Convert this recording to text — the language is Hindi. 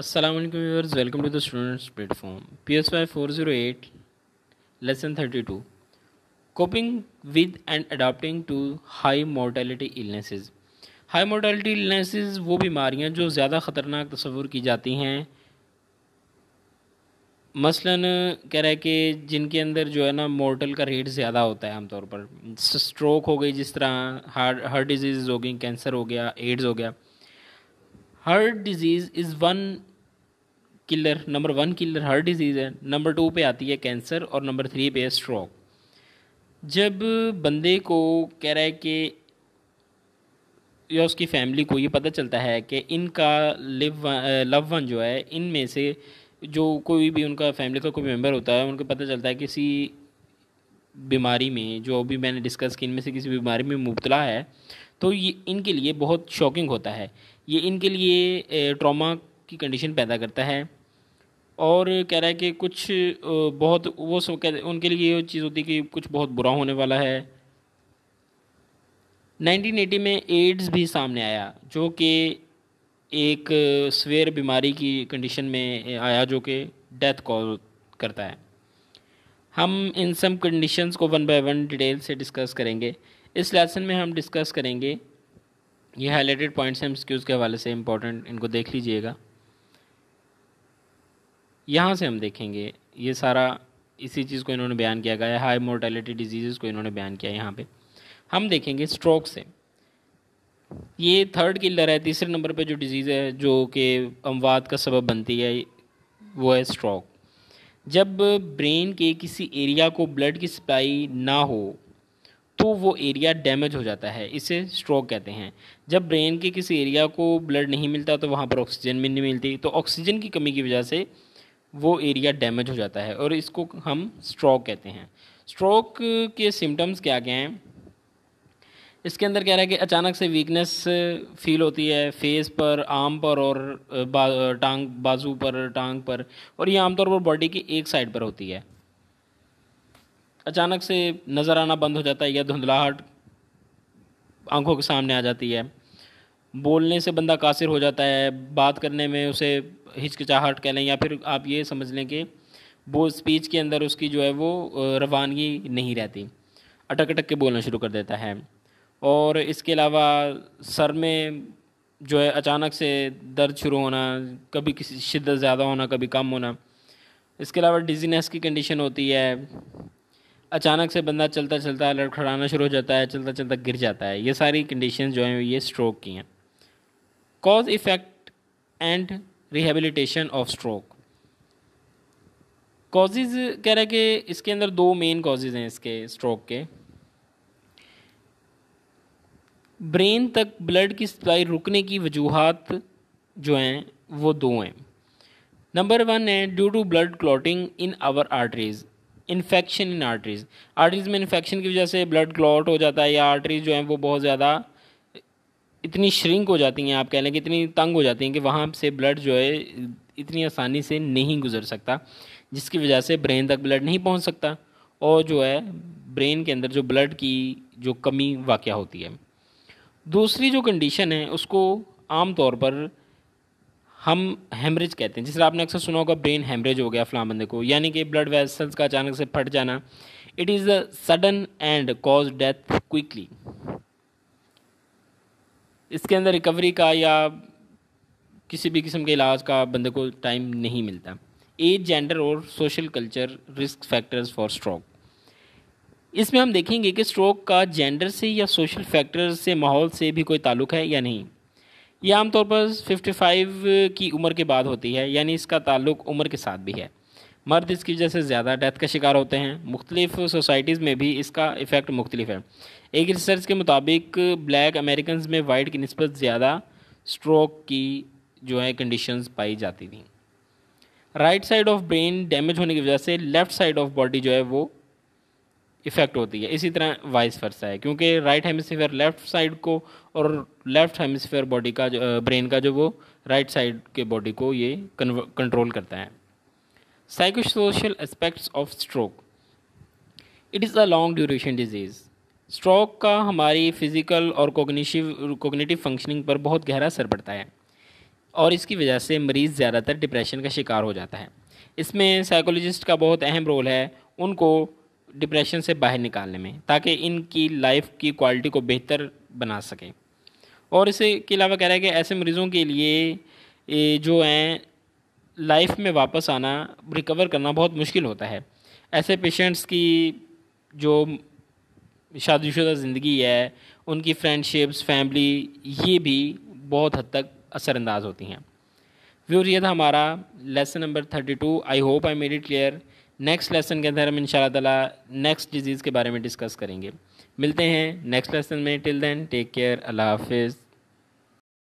Assalamu alaikum viewers, welcome to the students platform. PSY 408 lesson 32 coping with and adapting to high mortality illnesses. High mortality illnesses वो बीमारियां जो ज़्यादा ख़तरनाक तस्वुर की जाती हैं, मसलन कह रहा है कि जिनके अंदर जो है ना मोर्टल का रेट ज़्यादा होता है आमतौर पर। स्ट्रोक हो गई, जिस तरह हार्ट डिजीज़ हो गई, कैंसर हो गया, एड्स हो गया। Heart disease is one killer, number 1 killer heart disease है। नंबर 2 पे आती है कैंसर और नंबर 3 पे है स्ट्रोक। जब बंदे को कह रहा है कि या उसकी फैमिली को ये पता चलता है कि इनका लव वन जो है, इनमें से जो कोई भी उनका फैमिली का कोई मेंबर होता है, उनको पता चलता है किसी बीमारी में, जो अभी मैंने डिस्कस की, इनमें से किसी बीमारी में मुब्तला है, तो ये इनके लिए बहुत शॉकिंग होता है। ये इनके लिए ट्रॉमा की कंडीशन पैदा करता है। और कह रहा है कि कुछ बहुत वो सब कह उनके लिए ये चीज़ होती है कि कुछ बहुत बुरा होने वाला है। 1980 में एड्स भी सामने आया, जो कि एक स्वेयर बीमारी की कंडीशन में आया, जो कि डेथ कॉज करता है। हम इन सब कंडीशंस को वन बाय वन डिटेल से डिस्कस करेंगे। इस लेसन में हम डिस्कस करेंगे, ये हाईलाइटेड पॉइंट्स हैं एमसीक्यूज़ के हवाले से इम्पोर्टेंट, इनको देख लीजिएगा। यहाँ से हम देखेंगे ये सारा इसी चीज़ को इन्होंने बयान किया गया है, हाई मोर्टेलिटी डिजीज़ को इन्होंने बयान किया है। यहाँ पे हम देखेंगे स्ट्रोक से, ये थर्ड किलर है। तीसरे नंबर पे जो डिजीज़ है जो कि अमवात का सबब बनती है, वो है स्ट्रोक। जब ब्रेन के किसी एरिया को ब्लड की सप्लाई ना हो तो वो एरिया डैमेज हो जाता है, इसे स्ट्रोक कहते हैं। जब ब्रेन के किसी एरिया को ब्लड नहीं मिलता तो वहाँ पर ऑक्सीजन भी नहीं मिलती, तो ऑक्सीजन की कमी की वजह से वो एरिया डैमेज हो जाता है और इसको हम स्ट्रोक कहते हैं। स्ट्रोक के सिम्टम्स क्या क्या हैं? इसके अंदर कह रहा है कि अचानक से वीकनेस फील होती है फेस पर, आर्म पर और बाजू पर, टांग पर, और ये आमतौर पर बॉडी की एक साइड पर होती है। अचानक से नज़र आना बंद हो जाता है या धुंधलाहट आंखों के सामने आ जाती है। बोलने से बंदा कासिर हो जाता है, बात करने में उसे हिचकिचाहट कह लें, या फिर आप ये समझ लें कि वो स्पीच के अंदर उसकी जो है वो रवानगी नहीं रहती, अटक अटक के बोलना शुरू कर देता है। और इसके अलावा सर में जो है अचानक से दर्द शुरू होना, कभी किसी शिद्दत ज़्यादा होना, कभी कम होना। इसके अलावा डिजीनेस की कंडीशन होती है, अचानक से बंदा चलता चलता लड़खड़ाना शुरू हो जाता है, चलता चलता गिर जाता है। ये सारी कंडीशन जो हैं ये स्ट्रोक की हैं। Cause effect and rehabilitation of stroke. Causes कह रहा है कि इसके अंदर दो मेन कॉजेज़ हैं इसके स्ट्रोक के। ब्रेन तक ब्लड की सप्लाई रुकने की वजूहात जो हैं वो दो हैं। नंबर 1 है due to blood clotting in our arteries, infection in arteries. Arteries में इन्फेक्शन की वजह से ब्लड क्लॉट हो जाता है, या आर्टरीज जो हैं वो बहुत ज़्यादा इतनी श्रिंक हो जाती हैं, आप कह लें कि इतनी तंग हो जाती हैं कि वहाँ से ब्लड जो है इतनी आसानी से नहीं गुजर सकता, जिसकी वजह से ब्रेन तक ब्लड नहीं पहुँच सकता और जो है ब्रेन के अंदर जो ब्लड की जो कमी वाक़या होती है। दूसरी जो कंडीशन है उसको आम तौर पर हम हेमरेज कहते हैं। जिससे आपने अक्सर सुना होगा ब्रेन हेमरेज हो गया फलां बंदे को, यानी कि ब्लड वेसल्स का अचानक से फट जाना। It is a sudden and cause death quickly. इसके अंदर रिकवरी का या किसी भी किस्म के इलाज का बंदे को टाइम नहीं मिलता। एज, जेंडर और social culture risk factors for stroke. इसमें हम देखेंगे कि स्ट्रोक का जेंडर से या सोशल फैक्टर्स से, माहौल से भी कोई ताल्लुक़ है या नहीं। यह आमतौर पर 55 की उम्र के बाद होती है, यानी इसका ताल्लुक़ उम्र के साथ भी है। मर्द इसकी वजह से ज़्यादा डेथ का शिकार होते हैं। मुख्तलिफ सोसाइटीज़ में भी इसका इफ़ेक्ट मुख्तलिफ है। एक रिसर्च के मुताबिक ब्लैक अमेरिकन में वाइट की निस्बत ज़्यादा स्ट्रोक की जो है कंडीशंस पाई जाती थी। Right side of brain damage होने की वजह से लेफ़्ट साइड ऑफ बॉडी जो है वो इफ़ेक्ट होती है। इसी तरह वाइस वर्सा है, क्योंकि राइट हेमिस्फीयर लेफ़्ट साइड को और लेफ़्ट हेमिस्फीयर बॉडी का जो ब्रेन का जो वो राइट साइड के बॉडी को ये कंट्रोल करता है। Psychosocial aspects of stroke. It is a long duration disease. Stroke का हमारी फ़िज़िकल और कोग्निटिव फंक्शनिंग पर बहुत गहरा असर पड़ता है। और इसकी वजह से मरीज़ ज़्यादातर डिप्रेशन का शिकार हो जाता है। इसमें साइकोलॉजिस्ट का बहुत अहम रोल है उनको डिप्रेशन से बाहर निकालने में, ताकि इनकी लाइफ की क्वालिटी को बेहतर बना सकें। और इसके अलावा कह रहा है कि ऐसे मरीज़ों के लिए जो हैं लाइफ में वापस आना, रिकवर करना बहुत मुश्किल होता है। ऐसे पेशेंट्स की जो शादीशुदा ज़िंदगी है, उनकी फ्रेंडशिप्स, फैमिली, ये भी बहुत हद तक असरअंदाज होती हैं। व्यूअर, ये था हमारा lesson number 32। I hope I made it clear. Next lesson के अंदर हम इंशाल्लाह ताला नेक्स्ट डिजीज़ के बारे में डिस्कस करेंगे। मिलते हैं नेक्स्ट लेसन में। Till then take care. अल्लाह हाफिज़।